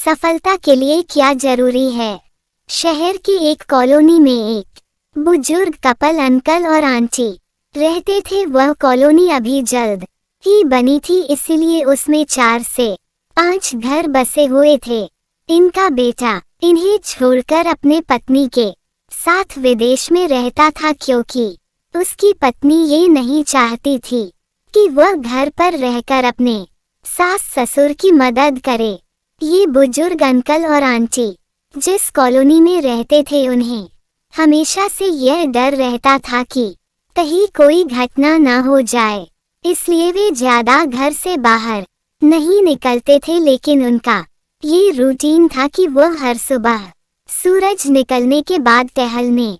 सफलता के लिए क्या जरूरी है। शहर की एक कॉलोनी में एक बुजुर्ग कपल अंकल और आंटी रहते थे। वह कॉलोनी अभी जल्द ही बनी थी, इसलिए उसमें 4 से 5 घर बसे हुए थे। इनका बेटा इन्हें छोड़कर अपने पत्नी के साथ विदेश में रहता था, क्योंकि उसकी पत्नी ये नहीं चाहती थी कि वह घर पर रहकर अपने सास ससुर की मदद करे। ये बुजुर्ग अंकल और आंटी जिस कॉलोनी में रहते थे, उन्हें हमेशा से यह डर रहता था कि कहीं कोई घटना न हो जाए, इसलिए वे ज्यादा घर से बाहर नहीं निकलते थे। लेकिन उनका ये रूटीन था कि वह हर सुबह सूरज निकलने के बाद टहलने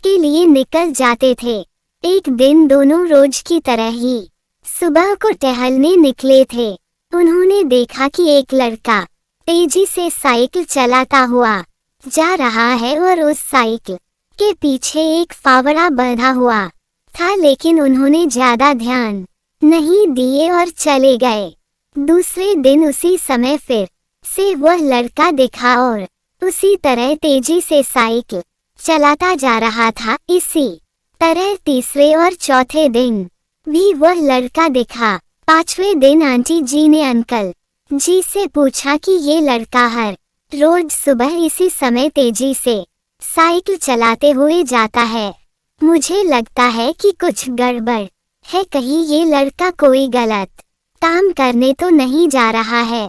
के लिए निकल जाते थे। एक दिन दोनों रोज की तरह ही सुबह को टहलने निकले थे। उन्होंने देखा कि एक लड़का तेजी से साइकिल चलाता हुआ जा रहा है और उस साइकिल के पीछे एक फावड़ा बंधा हुआ था, लेकिन उन्होंने ज्यादा ध्यान नहीं दिए और चले गए। दूसरे दिन उसी समय फिर से वह लड़का दिखा और उसी तरह तेजी से साइकिल चलाता जा रहा था। इसी तरह तीसरे और चौथे दिन भी वह लड़का दिखा। 5वें दिन आंटी जी ने अंकल जी से पूछा कि ये लड़का हर रोज सुबह इसी समय तेजी से साइकिल चलाते हुए जाता है। मुझे लगता है कि कुछ गड़बड़ है, कहीं ये लड़का कोई गलत काम करने तो नहीं जा रहा है।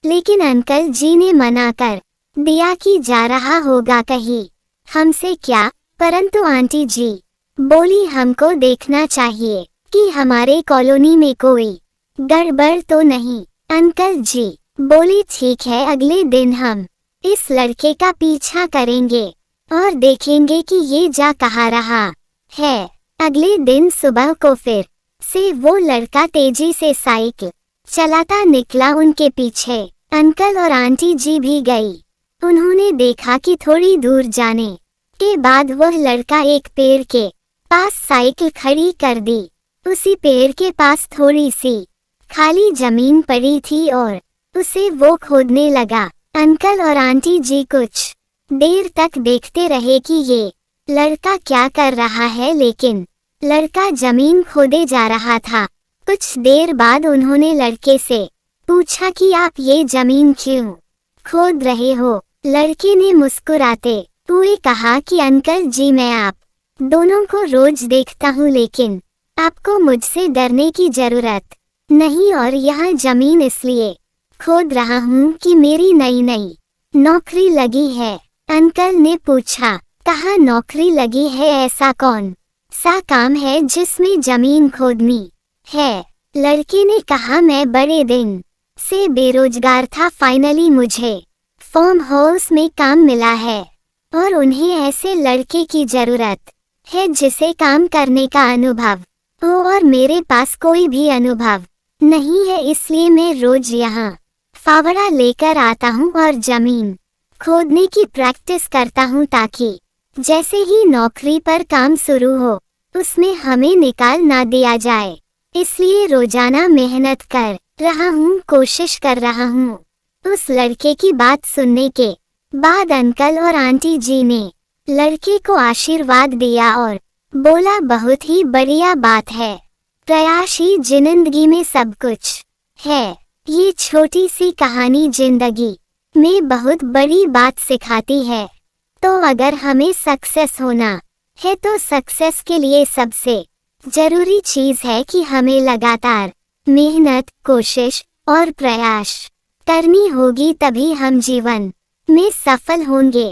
लेकिन अंकल जी ने मना कर दिया कि जा रहा होगा कहीं हमसे क्या। परंतु आंटी जी बोली, हमको देखना चाहिए कि हमारे कॉलोनी में कोई गड़बड़ तो नहीं। अंकल जी बोली, ठीक है, अगले दिन हम इस लड़के का पीछा करेंगे और देखेंगे कि ये जा कहाँ रहा है। अगले दिन सुबह को फिर से वो लड़का तेजी से साइकिल चलाता निकला। उनके पीछे अंकल और आंटी जी भी गई। उन्होंने देखा कि थोड़ी दूर जाने के बाद वह लड़का एक पेड़ के पास साइकिल खड़ी कर दी। उसी पेड़ के पास थोड़ी सी खाली जमीन पड़ी थी और उसे वो खोदने लगा। अंकल और आंटी जी कुछ देर तक देखते रहे कि ये लड़का क्या कर रहा है, लेकिन लड़का जमीन खोदे जा रहा था। कुछ देर बाद उन्होंने लड़के से पूछा कि आप ये जमीन क्यों खोद रहे हो। लड़के ने मुस्कुराते हुए कहा कि अंकल जी, मैं आप दोनों को रोज देखता हूँ, लेकिन आपको मुझसे डरने की जरूरत नहीं, और यह जमीन इसलिए खोद रहा हूँ कि मेरी नई नौकरी लगी है। अंकल ने पूछा, कहाँ नौकरी लगी है, ऐसा कौन सा काम है जिसमें जमीन खोदनी है। लड़के ने कहा, मैं बड़े दिन से बेरोजगार था, फाइनली मुझे फार्म हाउस में काम मिला है और उन्हें ऐसे लड़के की जरूरत है जिसे काम करने का अनुभव हो, और मेरे पास कोई भी अनुभव नहीं है, इसलिए मैं रोज यहाँ फावड़ा लेकर आता हूँ और जमीन खोदने की प्रैक्टिस करता हूँ, ताकि जैसे ही नौकरी पर काम शुरू हो उसमें हमें निकाल ना दिया जाए। इसलिए रोजाना मेहनत कर रहा हूँ, कोशिश कर रहा हूँ। उस लड़के की बात सुनने के बाद अंकल और आंटी जी ने लड़के को आशीर्वाद दिया और बोला, बहुत ही बढ़िया बात है, प्रयास ही जिंदगी में सब कुछ है। ये छोटी सी कहानी जिंदगी में बहुत बड़ी बात सिखाती है। तो अगर हमें सक्सेस होना है तो सक्सेस के लिए सबसे जरूरी चीज है कि हमें लगातार मेहनत, कोशिश और प्रयास करनी होगी, तभी हम जीवन में सफल होंगे।